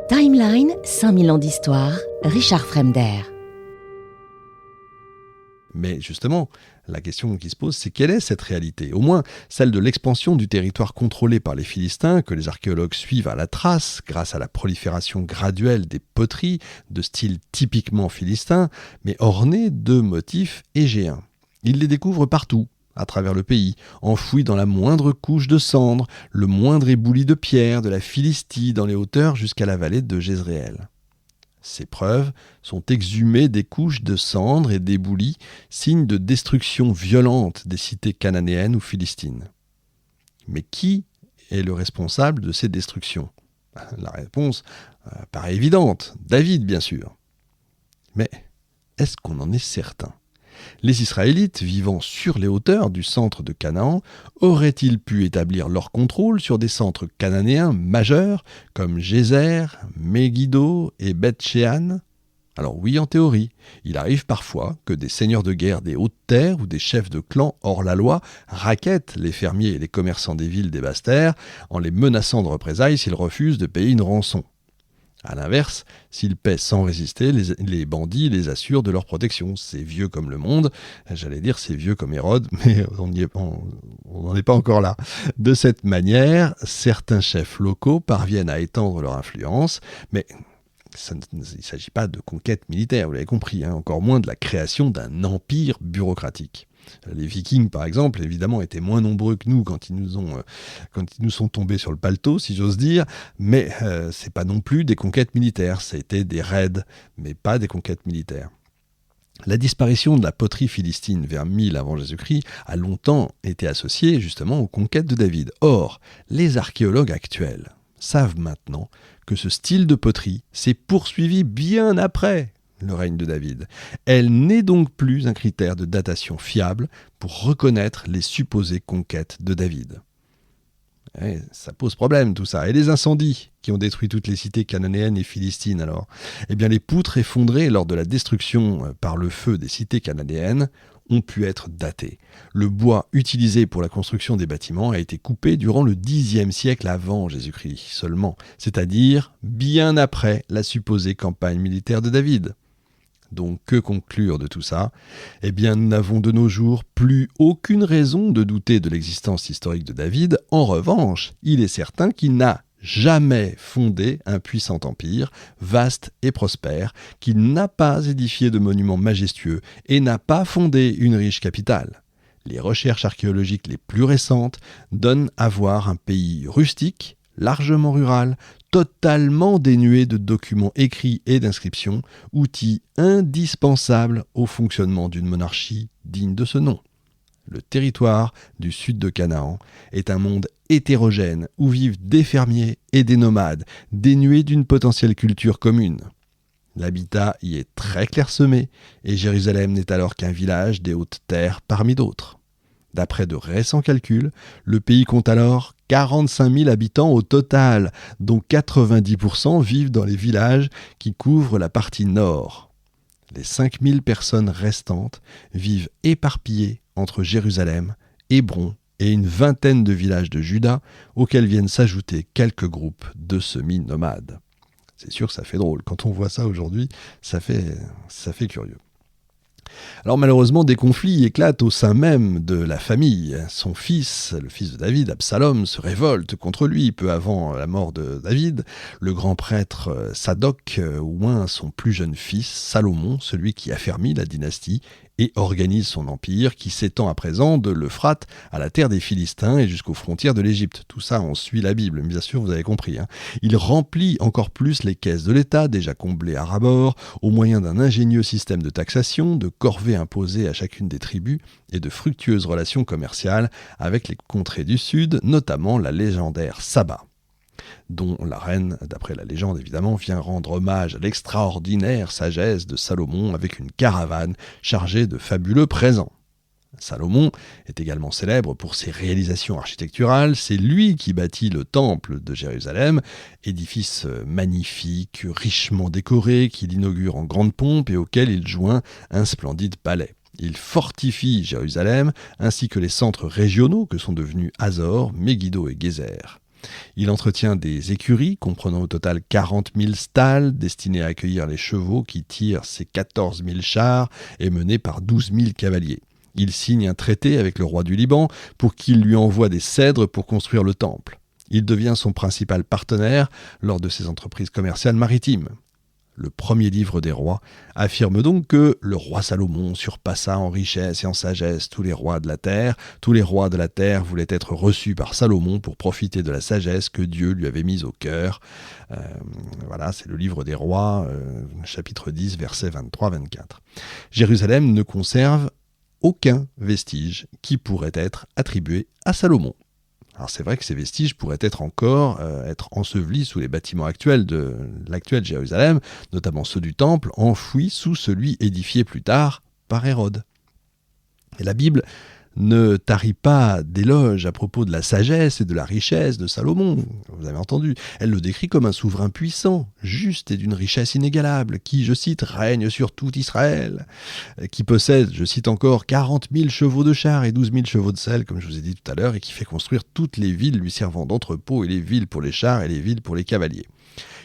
Timeline, 5000 ans d'histoire, Richard Fremder. Mais justement, la question qui se pose, c'est quelle est cette réalité ? Au moins celle de l'expansion du territoire contrôlé par les Philistins, que les archéologues suivent à la trace, grâce à la prolifération graduelle des poteries de style typiquement philistin, mais ornées de motifs égéens. Ils les découvrent partout, à travers le pays, enfouis dans la moindre couche de cendres, le moindre éboulis de pierre, de la Philistie dans les hauteurs jusqu'à la vallée de Jezréel. Ces preuves sont exhumées des couches de cendres et d'éboulis, signes de destruction violente des cités cananéennes ou philistines. Mais qui est le responsable de ces destructions ? La réponse paraît évidente, David bien sûr. Mais est-ce qu'on en est certain ? Les Israélites, vivant sur les hauteurs du centre de Canaan, auraient-ils pu établir leur contrôle sur des centres cananéens majeurs comme Gézer, Megiddo et Beth-Shean ? Alors oui, en théorie, il arrive parfois que des seigneurs de guerre des hautes terres ou des chefs de clans hors la loi rackettent les fermiers et les commerçants des villes des basses terres en les menaçant de représailles s'ils refusent de payer une rançon. A l'inverse, s'ils paient sans résister, les bandits les assurent de leur protection. C'est vieux comme le monde, j'allais dire c'est vieux comme Hérode, mais on n'en est pas encore là. De cette manière, certains chefs locaux parviennent à étendre leur influence, mais il ne s'agit pas de conquête militaire, vous l'avez compris, encore moins de la création d'un empire bureaucratique. Les Vikings, par exemple, évidemment, étaient moins nombreux que nous quand ils nous sont tombés sur le paletot, si j'ose dire, mais c'est pas non plus des conquêtes militaires, c'était des raids, mais pas des conquêtes militaires. La disparition de la poterie philistine vers 1000 avant Jésus-Christ a longtemps été associée justement aux conquêtes de David. Or, les archéologues actuels savent maintenant que ce style de poterie s'est poursuivi bien après le règne de David. Elle n'est donc plus un critère de datation fiable pour reconnaître les supposées conquêtes de David. Ça pose problème tout ça. Et les incendies qui ont détruit toutes les cités cananéennes et philistines alors ? Eh bien les poutres effondrées lors de la destruction par le feu des cités cananéennes ont pu être datées. Le bois utilisé pour la construction des bâtiments a été coupé durant le Xe siècle avant Jésus-Christ seulement, c'est-à-dire bien après la supposée campagne militaire de David. Donc que conclure de tout ça ? Eh bien nous n'avons de nos jours plus aucune raison de douter de l'existence historique de David. En revanche, il est certain qu'il n'a jamais fondé un puissant empire, vaste et prospère, qu'il n'a pas édifié de monuments majestueux et n'a pas fondé une riche capitale. Les recherches archéologiques les plus récentes donnent à voir un pays rustique, largement rural, totalement dénué de documents écrits et d'inscriptions, outil indispensable au fonctionnement d'une monarchie digne de ce nom. Le territoire du sud de Canaan est un monde hétérogène où vivent des fermiers et des nomades, dénués d'une potentielle culture commune. L'habitat y est très clairsemé et Jérusalem n'est alors qu'un village des hautes terres parmi d'autres. D'après de récents calculs, le pays compte alors 45 000 habitants au total, dont 90% vivent dans les villages qui couvrent la partie nord. Les 5 000 personnes restantes vivent éparpillées entre Jérusalem, Hébron et une vingtaine de villages de Juda, auxquels viennent s'ajouter quelques groupes de semi-nomades. C'est sûr que ça fait drôle. Quand on voit ça aujourd'hui, ça fait curieux. Alors malheureusement, des conflits éclatent au sein même de la famille. Son fils, le fils de David, Absalom, se révolte contre lui peu avant la mort de David. Le grand prêtre Sadoc oint son plus jeune fils, Salomon, celui qui affermit la dynastie et organise son empire qui s'étend à présent de l'Euphrate à la terre des Philistins et jusqu'aux frontières de l'Égypte. Tout ça, on suit la Bible, bien sûr, vous avez compris. Il remplit encore plus les caisses de l'État, déjà comblées à ras-bord, au moyen d'un ingénieux système de taxation, de corvées imposées à chacune des tribus et de fructueuses relations commerciales avec les contrées du Sud, notamment la légendaire Saba, dont la reine, d'après la légende évidemment, vient rendre hommage à l'extraordinaire sagesse de Salomon avec une caravane chargée de fabuleux présents. Salomon est également célèbre pour ses réalisations architecturales. C'est lui qui bâtit le temple de Jérusalem, édifice magnifique, richement décoré, qu'il inaugure en grande pompe et auquel il joint un splendide palais. Il fortifie Jérusalem, ainsi que les centres régionaux que sont devenus Hazor, Megiddo et Gézer. Il entretient des écuries, comprenant au total 40 000 stalles, destinées à accueillir les chevaux qui tirent ses 14 000 chars et menés par 12 000 cavaliers. Il signe un traité avec le roi du Liban pour qu'il lui envoie des cèdres pour construire le temple. Il devient son principal partenaire lors de ses entreprises commerciales maritimes. Le premier livre des rois affirme donc que le roi Salomon surpassa en richesse et en sagesse tous les rois de la terre. Tous les rois de la terre voulaient être reçus par Salomon pour profiter de la sagesse que Dieu lui avait mise au cœur. Voilà, c'est le livre des rois, chapitre 10, versets 23-24. Jérusalem ne conserve aucun vestige qui pourrait être attribué à Salomon. Alors c'est vrai que ces vestiges pourraient être encore être ensevelis sous les bâtiments actuels de l'actuelle Jérusalem, notamment ceux du temple, enfouis sous celui édifié plus tard par Hérode. Et la Bible ne tarit pas d'éloges à propos de la sagesse et de la richesse de Salomon, vous avez entendu. Elle le décrit comme un souverain puissant, juste et d'une richesse inégalable, qui, je cite, règne sur tout Israël, qui possède, je cite encore, 40 000 chevaux de char et 12 000 chevaux de selle, comme je vous ai dit tout à l'heure, et qui fait construire toutes les villes lui servant d'entrepôt, et les villes pour les chars et les villes pour les cavaliers.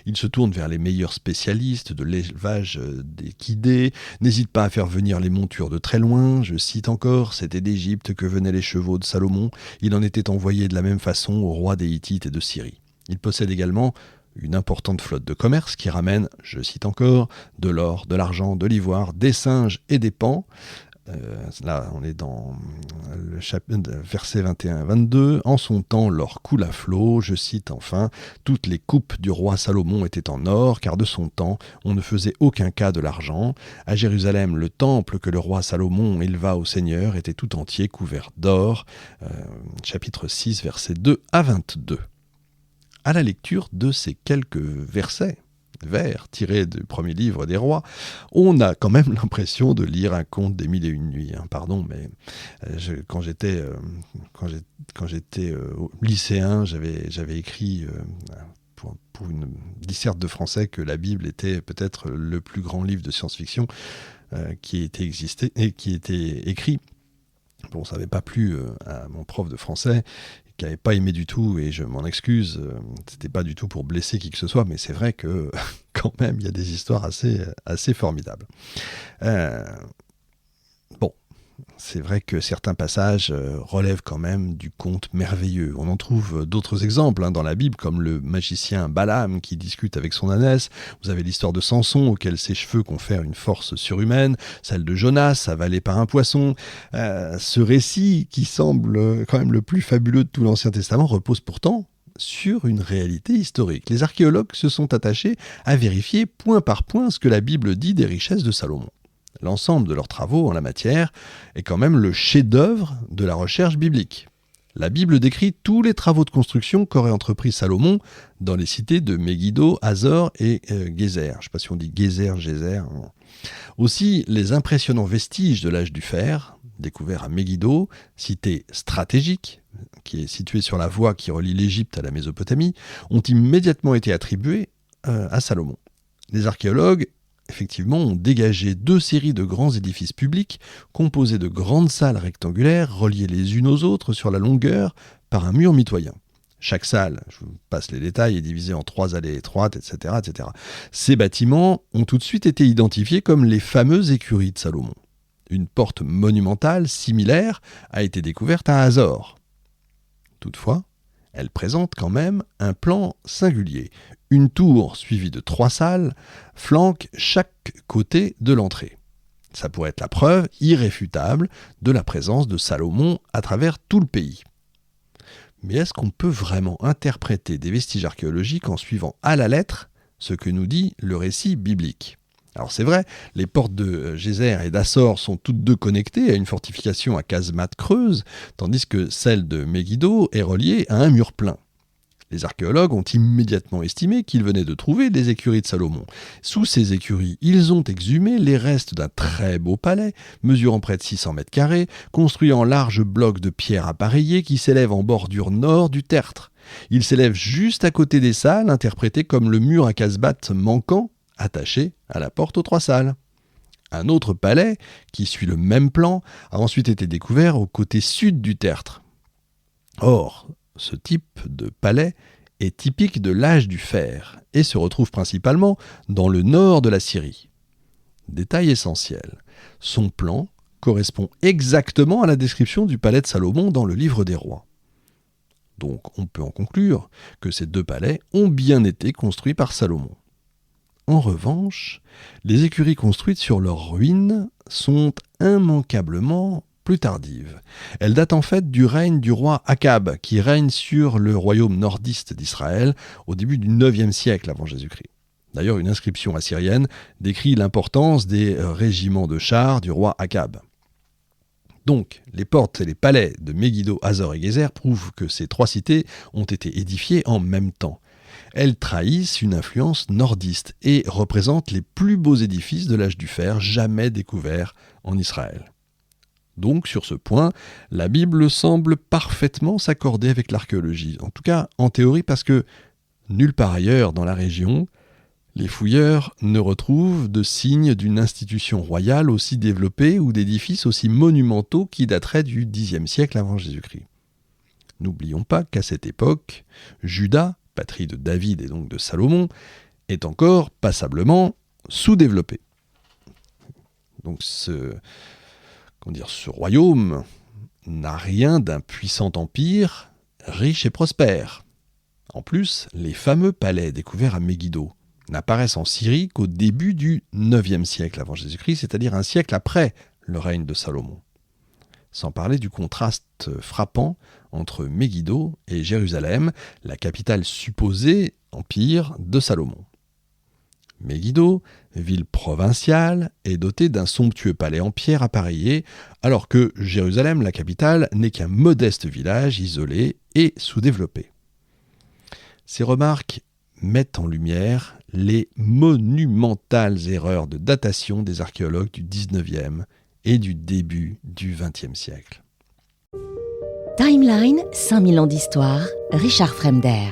Il se tourne vers les meilleurs spécialistes de l'élevage d'équidés, n'hésite pas à faire venir les montures de très loin, je cite encore, c'était d'Égypte que venaient les chevaux de Salomon, il en était envoyé de la même façon au roi des Hittites et de Syrie. Il possède également une importante flotte de commerce qui ramène, je cite encore, de l'or, de l'argent, de l'ivoire, des singes et des paons. Là, on est dans le verset 21-22. En son temps, l'or coule à flot. Je cite enfin, toutes les coupes du roi Salomon étaient en or, car de son temps, on ne faisait aucun cas de l'argent. À Jérusalem, le temple que le roi Salomon éleva au Seigneur était tout entier couvert d'or. Chapitre 6, versets 2-22. À la lecture de ces quelques versets, vers tiré du premier livre des rois, on a quand même l'impression de lire un conte des mille et une nuits. Pardon, mais quand j'étais lycéen, j'avais écrit pour une disserte de français que la Bible était peut-être le plus grand livre de science-fiction qui était écrit. Bon, ça n'avait pas plu à mon prof de français, qui n'avait pas aimé du tout, et je m'en excuse, c'était pas du tout pour blesser qui que ce soit, mais c'est vrai que quand même, il y a des histoires assez formidables. Bon, c'est vrai que certains passages relèvent quand même du conte merveilleux. On en trouve d'autres exemples dans la Bible, comme le magicien Balaam qui discute avec son ânesse. Vous avez l'histoire de Samson, auquel ses cheveux confèrent une force surhumaine, celle de Jonas, avalé par un poisson. Ce récit, qui semble quand même le plus fabuleux de tout l'Ancien Testament, repose pourtant sur une réalité historique. Les archéologues se sont attachés à vérifier point par point ce que la Bible dit des richesses de Salomon. L'ensemble de leurs travaux en la matière est quand même le chef-d'œuvre de la recherche biblique. La Bible décrit tous les travaux de construction qu'aurait entrepris Salomon dans les cités de Megiddo, Hazor et Gézer. Je ne sais pas si on dit Gézer, Gézer. Aussi, les impressionnants vestiges de l'âge du fer, découverts à Megiddo, cité stratégique, qui est située sur la voie qui relie l'Égypte à la Mésopotamie, ont immédiatement été attribués à Salomon. Les archéologues effectivement, ont dégagé 2 séries de grands édifices publics composés de grandes salles rectangulaires reliées les unes aux autres sur la longueur par un mur mitoyen. Chaque salle, je vous passe les détails, est divisée en 3 allées étroites, etc., etc. Ces bâtiments ont tout de suite été identifiés comme les fameuses écuries de Salomon. Une porte monumentale similaire a été découverte à Hazor. Toutefois, elle présente quand même un plan singulier. Une tour suivie de 3 salles flanque chaque côté de l'entrée. Ça pourrait être la preuve irréfutable de la présence de Salomon à travers tout le pays. Mais est-ce qu'on peut vraiment interpréter des vestiges archéologiques en suivant à la lettre ce que nous dit le récit biblique ? Alors c'est vrai, les portes de Gézer et d'Assor sont toutes deux connectées à une fortification à casemate creuse, tandis que celle de Megiddo est reliée à un mur plein. Les archéologues ont immédiatement estimé qu'ils venaient de trouver des écuries de Salomon. Sous ces écuries, ils ont exhumé les restes d'un très beau palais, mesurant près de 600 mètres carrés, construit en larges blocs de pierre appareillés qui s'élèvent en bordure nord du tertre. Il s'élève juste à côté des salles, interprétées comme le mur à casemate manquant, attaché à la porte aux 3 salles. Un autre palais, qui suit le même plan, a ensuite été découvert au côté sud du tertre. Or, ce type de palais est typique de l'âge du fer et se retrouve principalement dans le nord de la Syrie. Détail essentiel, son plan correspond exactement à la description du palais de Salomon dans le livre des rois. Donc on peut en conclure que ces deux palais ont bien été construits par Salomon. En revanche, les écuries construites sur leurs ruines sont immanquablement plus tardives. Elles datent en fait du règne du roi Akab, qui règne sur le royaume nordiste d'Israël au début du IXe siècle avant Jésus-Christ. D'ailleurs, une inscription assyrienne décrit l'importance des régiments de chars du roi Akab. Donc, les portes et les palais de Megiddo, Hazor et Gézer prouvent que ces trois cités ont été édifiées en même temps. Elles trahissent une influence nordiste et représentent les plus beaux édifices de l'âge du fer jamais découverts en Israël. Donc, sur ce point, la Bible semble parfaitement s'accorder avec l'archéologie, en tout cas en théorie, parce que nulle part ailleurs dans la région, les fouilleurs ne retrouvent de signes d'une institution royale aussi développée ou d'édifices aussi monumentaux qui dateraient du Xe siècle avant Jésus-Christ. N'oublions pas qu'à cette époque, Juda, patrie de David et donc de Salomon, est encore passablement sous-développé. Donc ce royaume n'a rien d'un puissant empire riche et prospère. En plus, les fameux palais découverts à Megiddo n'apparaissent en Syrie qu'au début du IXe siècle avant Jésus-Christ, c'est-à-dire un siècle après le règne de Salomon. Sans parler du contraste frappant entre Megiddo et Jérusalem, la capitale supposée empire de Salomon. Megiddo, ville provinciale, est dotée d'un somptueux palais en pierre appareillé, alors que Jérusalem, la capitale, n'est qu'un modeste village isolé et sous-développé. Ces remarques mettent en lumière les monumentales erreurs de datation des archéologues du XIXe et du début du XXe siècle. Timeline, 5000 ans d'histoire, Richard Fremder.